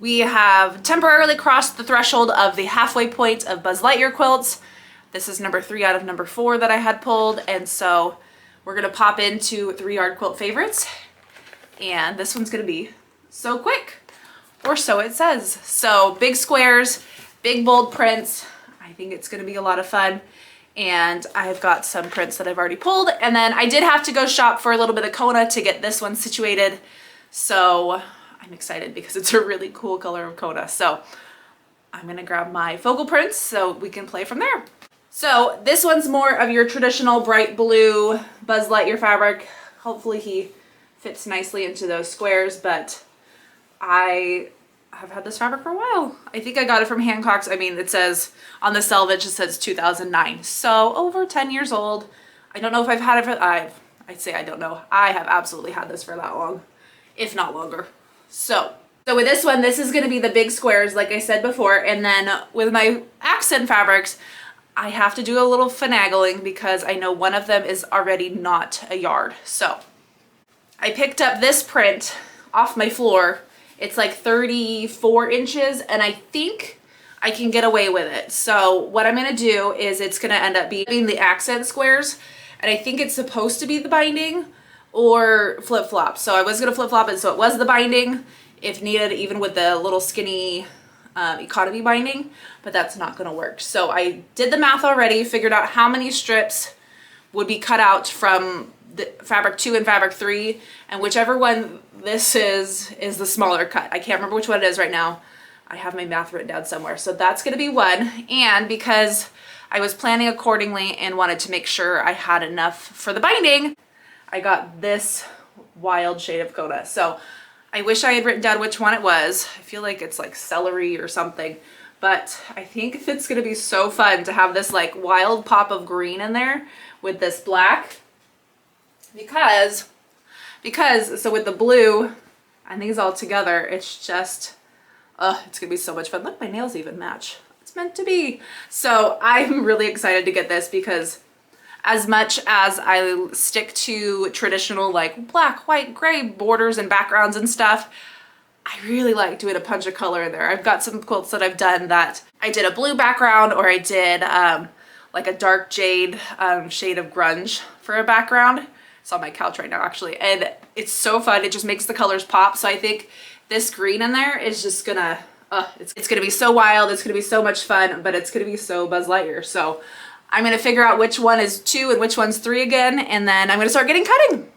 We have temporarily crossed the threshold of the halfway point of Buzz Lightyear quilts. This is number 3 out of number 4 that I had pulled, and so we're gonna pop into 3-yard quilt favorites, and this one's gonna be so quick, or so it says. So big squares, big bold prints. I think it's gonna be a lot of fun, and I've got some prints that I've already pulled, and then I did have to go shop for a little bit of Kona to get this one situated, so I'm excited because it's a really cool color of Kona. So I'm gonna grab my focal prints so we can play from there. So this one's more of your traditional bright blue Buzz Lightyear fabric. Hopefully he fits nicely into those squares, but I have had this fabric for a while. I think I got it from Hancock's. I mean, it says on the selvage, it says 2009. So over 10 years old. I don't know if I've had it for, I'd say I don't know. I have absolutely had this for that long, if not longer. So with this one, this is going to be the big squares, like I said before. And then with my accent fabrics, I have to do a little finagling because I know one of them is already not a yard. So I picked up this print off my floor. It's like 34 inches, and I think I can get away with it. So what I'm going to do is it's going to end up being the accent squares, and I think it's supposed to be the binding or flip-flop. So I was gonna flip-flop it so it was the binding if needed, even with the little skinny economy binding, but that's not gonna work. So I did the math already, figured out how many strips would be cut out from the fabric 2 and fabric 3, and whichever one this is the smaller cut. I can't remember which one it is right now. I have my math written down somewhere. So that's gonna be one, and because I was planning accordingly and wanted to make sure I had enough for the binding, I got this wild shade of Kona. So I wish I had written down which one it was. I feel like it's like celery or something, but I think it's gonna be so fun to have this like wild pop of green in there with this black, because so with the blue and these all together, it's just, it's gonna be so much fun. Look, my nails even match. It's meant to be. So I'm really excited to get this because as much as I stick to traditional like black, white, gray borders and backgrounds and stuff, I really like doing a punch of color in there. I've got some quilts that I've done that I did a blue background, or I did like a dark jade shade of grunge for a background. It's on my couch right now actually, and it's so fun. It just makes the colors pop. So I think this green in there is just gonna, it's gonna be so wild. It's gonna be so much fun, but it's gonna be so Buzz Lightyear. So I'm gonna figure out which one is 2 and which one's 3 again, and then I'm gonna start getting cutting.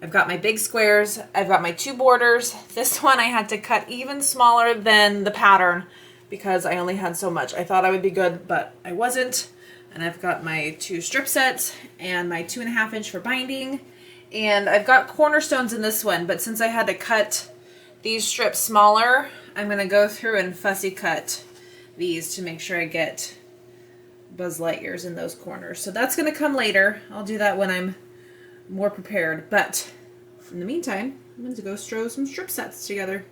I've got my big squares, I've got my 2 borders. This one I had to cut even smaller than the pattern because I only had so much. I thought I would be good, but I wasn't. And I've got my 2 strip sets and my 2.5 inch for binding. And I've got cornerstones in this one, but since I had to cut these strips smaller, I'm gonna go through and fussy cut these to make sure I get Buzz Lightyears in those corners. So that's gonna come later. I'll do that when I'm more prepared, but in the meantime, I'm going to go throw some strip sets together.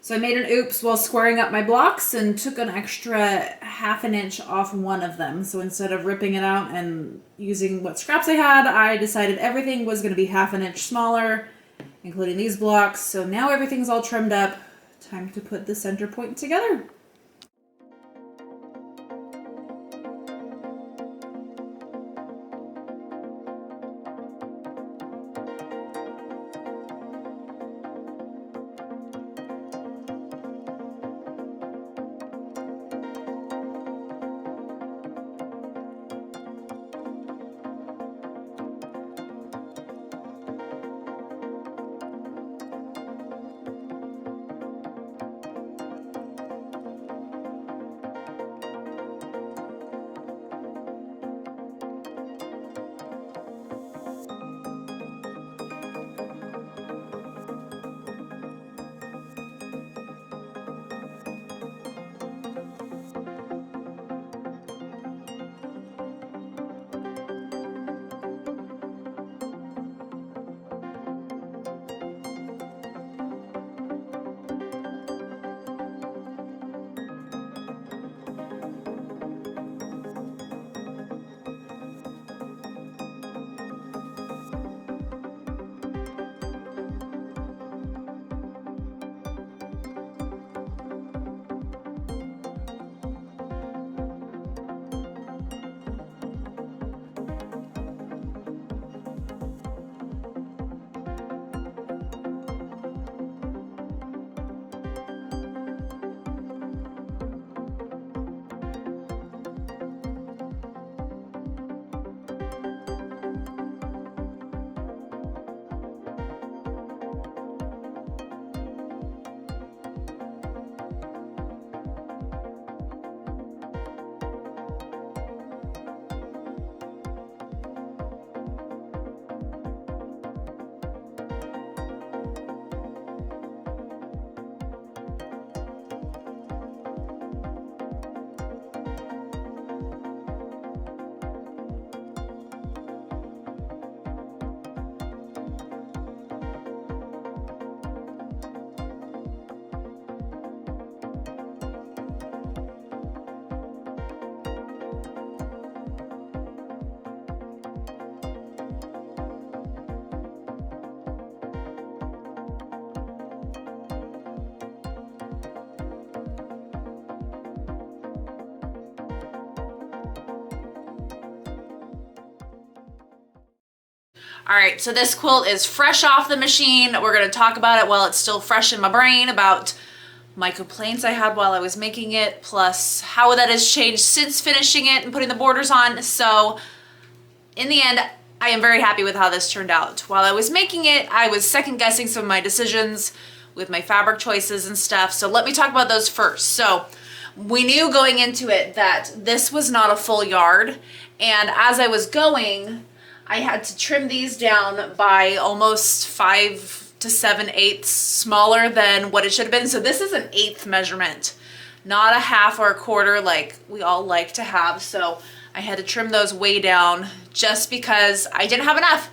So I made an oops while squaring up my blocks and took an extra 1/2 inch off one of them. So instead of ripping it out and using what scraps I had, I decided everything was going to be 1/2 inch smaller, including these blocks. So now everything's all trimmed up. Time to put the center point together. All right, so this quilt is fresh off the machine. We're gonna talk about it while it's still fresh in my brain, about my complaints I had while I was making it, plus how that has changed since finishing it and putting the borders on. So in the end, I am very happy with how this turned out. While I was making it, I was second guessing some of my decisions with my fabric choices and stuff. So let me talk about those first. So we knew going into it that this was not a full yard. And as I was going, I had to trim these down by almost 5 to 7/8 smaller than what it should have been. So this is an 1/8 measurement, not a half or a quarter like we all like to have. So I had to trim those way down just because I didn't have enough.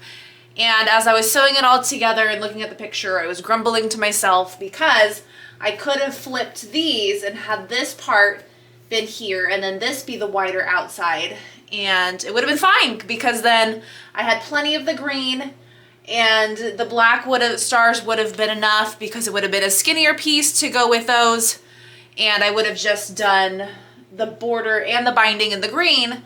And as I was sewing it all together and looking at the picture, I was grumbling to myself because I could have flipped these and had this part been here and then this be the wider outside, and it would have been fine because then I had plenty of the green and the black stars would have been enough because it would have been a skinnier piece to go with those, and I would have just done the border and the binding in the green.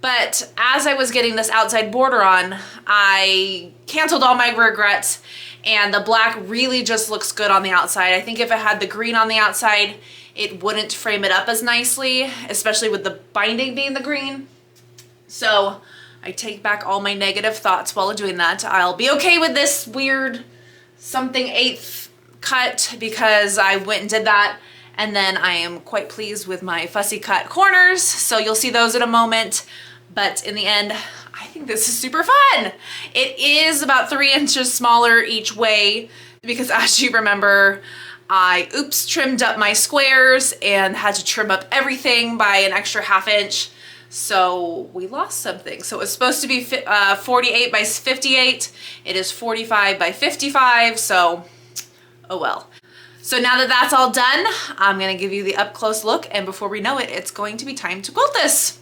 But as I was getting this outside border on, I canceled all my regrets, and the black really just looks good on the outside. I think if it had the green on the outside, it wouldn't frame it up as nicely, especially with the binding being the green. So I take back all my negative thoughts while doing that. I'll be okay with this weird something 1/8 cut because I went and did that. And then I am quite pleased with my fussy cut corners. So you'll see those in a moment. But in the end, I think this is super fun. It is about 3 inches smaller each way because, as you remember, I trimmed up my squares and had to trim up everything by an extra 1/2 inch. So we lost something. So it was supposed to be 48 by 58. It is 45 by 55. So, oh well. So now that that's all done, I'm gonna give you the up close look, and before we know it, it's going to be time to quilt this.